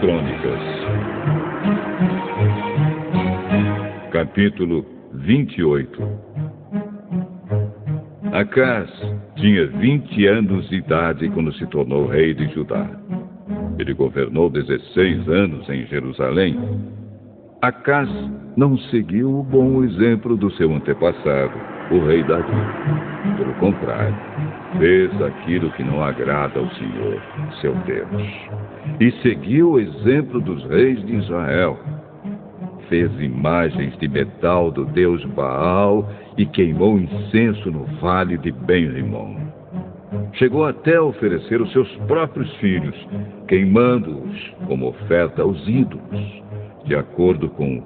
Crônicas, capítulo 28. Acaz tinha 20 anos de idade quando se tornou rei de Judá. Ele governou 16 anos em Jerusalém. Acaz não seguiu o bom exemplo do seu antepassado, o rei Davi. Pelo contrário, fez aquilo que não agrada ao Senhor, seu Deus. E seguiu o exemplo dos reis de Israel. Fez imagens de metal do deus Baal e queimou incenso no vale de Ben-Rimon. Chegou até a oferecer os seus próprios filhos, queimando-os como oferta aos ídolos, de acordo com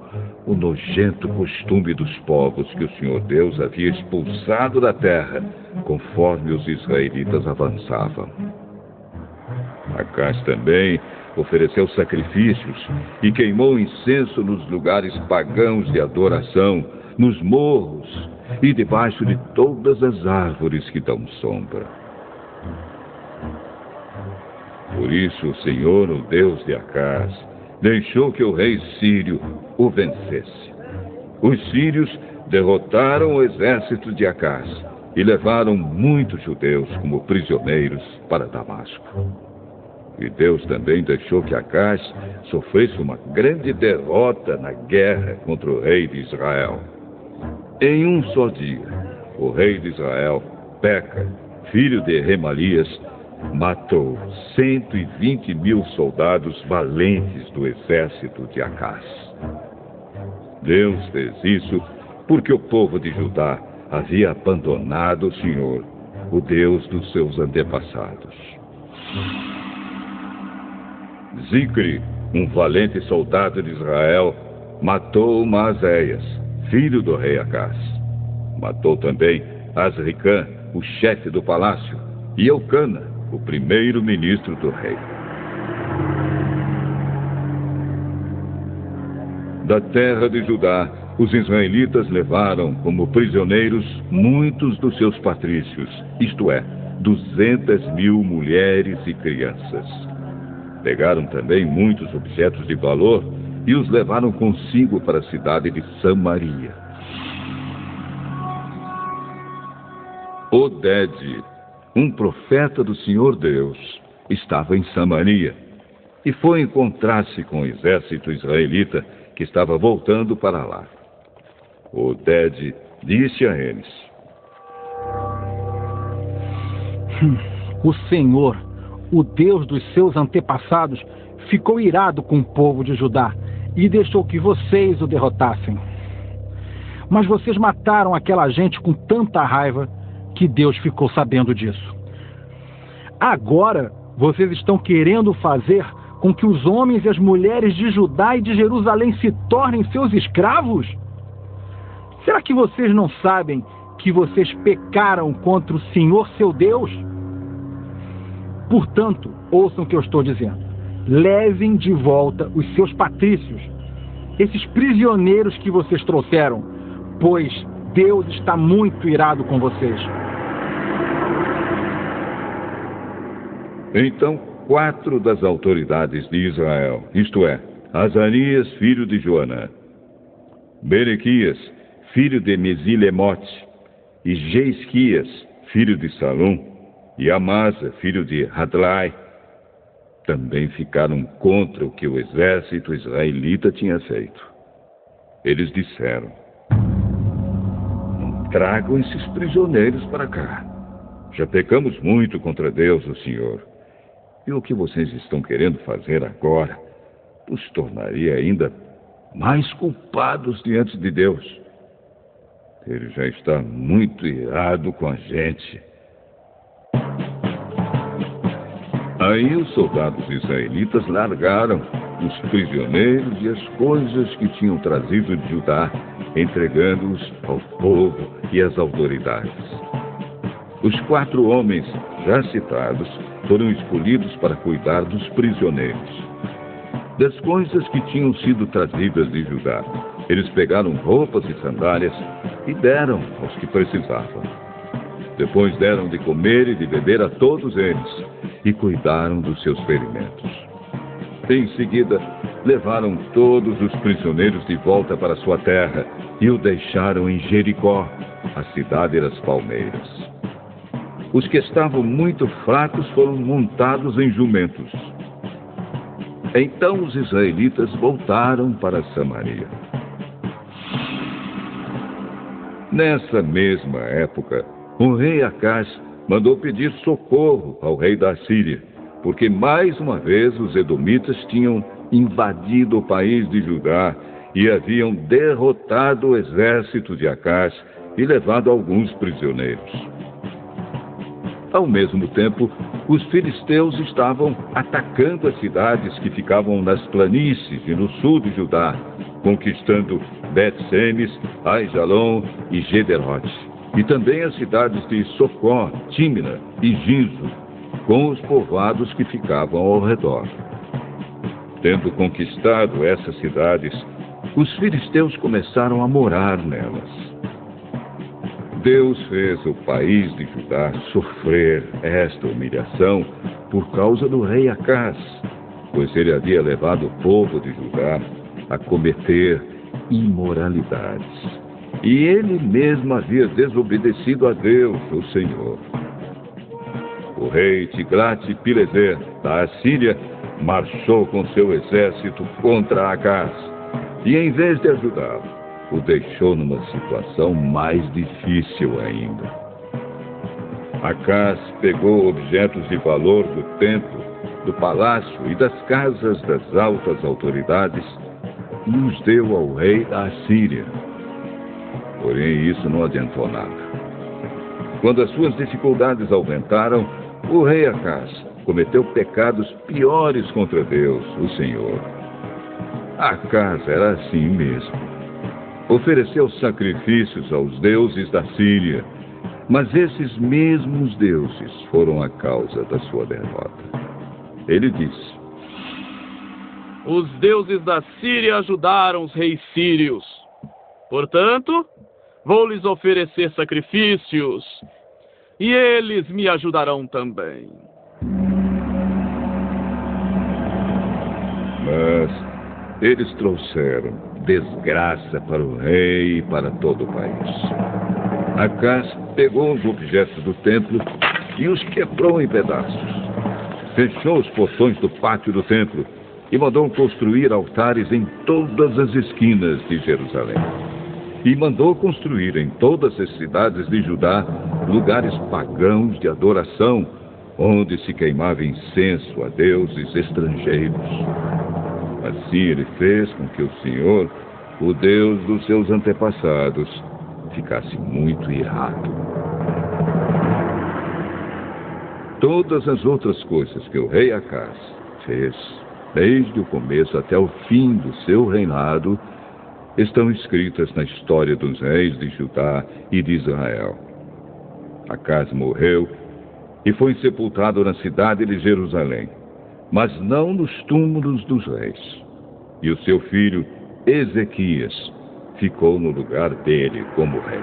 o nojento costume dos povos que o Senhor Deus havia expulsado da terra, conforme os israelitas avançavam. Acaz também ofereceu sacrifícios e queimou incenso nos lugares pagãos de adoração, nos morros e debaixo de todas as árvores que dão sombra. Por isso o Senhor, o Deus de Acaz, deixou que o rei sírio o vencesse. Os sírios derrotaram o exército de Acaz e levaram muitos judeus como prisioneiros para Damasco. E Deus também deixou que Acaz sofresse uma grande derrota na guerra contra o rei de Israel. Em um só dia, o rei de Israel, Peca, filho de Remalias, matou 120.000 soldados valentes do exército de Acaz. Deus fez isso porque o povo de Judá havia abandonado o Senhor, o Deus dos seus antepassados. Zicre, um valente soldado de Israel, matou Maazéias, filho do rei Acaz. Matou também Azricã, o chefe do palácio, e Eucana, o primeiro-ministro do rei. Da terra de Judá, os israelitas levaram como prisioneiros muitos dos seus patrícios, isto é, 200.000 mulheres e crianças. Pegaram também muitos objetos de valor e os levaram consigo para a cidade de Samaria. Oded, um profeta do Senhor Deus, estava em Samaria e foi encontrar-se com o exército israelita que estava voltando para lá. Oded disse a eles: O Senhor, o Deus dos seus antepassados, ficou irado com o povo de Judá e deixou que vocês o derrotassem. Mas vocês mataram aquela gente com tanta raiva que Deus ficou sabendo disso. Agora, vocês estão querendo fazer com que os homens e as mulheres de Judá e de Jerusalém se tornem seus escravos? Será que vocês não sabem que vocês pecaram contra o Senhor, seu Deus? Portanto, ouçam o que eu estou dizendo. Levem de volta os seus patrícios, esses prisioneiros que vocês trouxeram, pois Deus está muito irado com vocês. Então, 4 das autoridades de Israel, isto é, Azarias, filho de Joanã, Berequias, filho de Mesilemote, e Jeisquias, filho de Salum, e Amasa, filho de Hadlai, também ficaram contra o que o exército israelita tinha feito. Eles disseram: Não tragam esses prisioneiros para cá. Já pecamos muito contra Deus, o Senhor. E o que vocês estão querendo fazer agora nos tornaria ainda mais culpados diante de Deus. Ele já está muito irado com a gente. Aí os soldados israelitas largaram os prisioneiros e as coisas que tinham trazido de Judá, entregando-os ao povo e às autoridades. Os 4 homens já citados foram escolhidos para cuidar dos prisioneiros. Das coisas que tinham sido trazidas de Judá, eles pegaram roupas e sandálias e deram aos que precisavam. Depois deram de comer e de beber a todos eles e cuidaram dos seus ferimentos. Em seguida, levaram todos os prisioneiros de volta para sua terra e o deixaram em Jericó, a cidade das palmeiras. Os que estavam muito fracos foram montados em jumentos. Então os israelitas voltaram para Samaria. Nessa mesma época, o rei Acaz mandou pedir socorro ao rei da Síria, porque mais uma vez os edomitas tinham invadido o país de Judá e haviam derrotado o exército de Acaz e levado alguns prisioneiros. Ao mesmo tempo, os filisteus estavam atacando as cidades que ficavam nas planícies e no sul de Judá, conquistando Bet-Semes, Aijalon e Gederote, e também as cidades de Socó, Tímina e Ginzo, com os povoados que ficavam ao redor. Tendo conquistado essas cidades, os filisteus começaram a morar nelas. Deus fez o país de Judá sofrer esta humilhação por causa do rei Acaz, pois ele havia levado o povo de Judá a cometer imoralidades. E ele mesmo havia desobedecido a Deus, o Senhor. O rei Tiglat-Pileser, da Assíria, marchou com seu exército contra Acaz e, em vez de ajudá-lo, o deixou numa situação mais difícil ainda. Acaz pegou objetos de valor do templo, do palácio e das casas das altas autoridades e os deu ao rei da Assíria. Porém, isso não adiantou nada. Quando as suas dificuldades aumentaram, o rei Acaz cometeu pecados piores contra Deus, o Senhor. Acaz era assim mesmo. Ofereceu sacrifícios aos deuses da Síria, mas esses mesmos deuses foram a causa da sua derrota. Ele disse: os deuses da Síria ajudaram os reis sírios. Portanto, vou lhes oferecer sacrifícios, e eles me ajudarão também. Mas eles trouxeram desgraça para o rei e para todo o país. Acaz pegou os objetos do templo e os quebrou em pedaços. Fechou os portões do pátio do templo e mandou construir altares em todas as esquinas de Jerusalém. E mandou construir em todas as cidades de Judá lugares pagãos de adoração, onde se queimava incenso a deuses estrangeiros. Assim ele fez com que o Senhor, o Deus dos seus antepassados, ficasse muito irado. Todas as outras coisas que o rei Acaz fez, desde o começo até o fim do seu reinado, estão escritas na história dos reis de Judá e de Israel. Acaz morreu e foi sepultado na cidade de Jerusalém, mas não nos túmulos dos reis. E o seu filho, Ezequias, ficou no lugar dele como rei.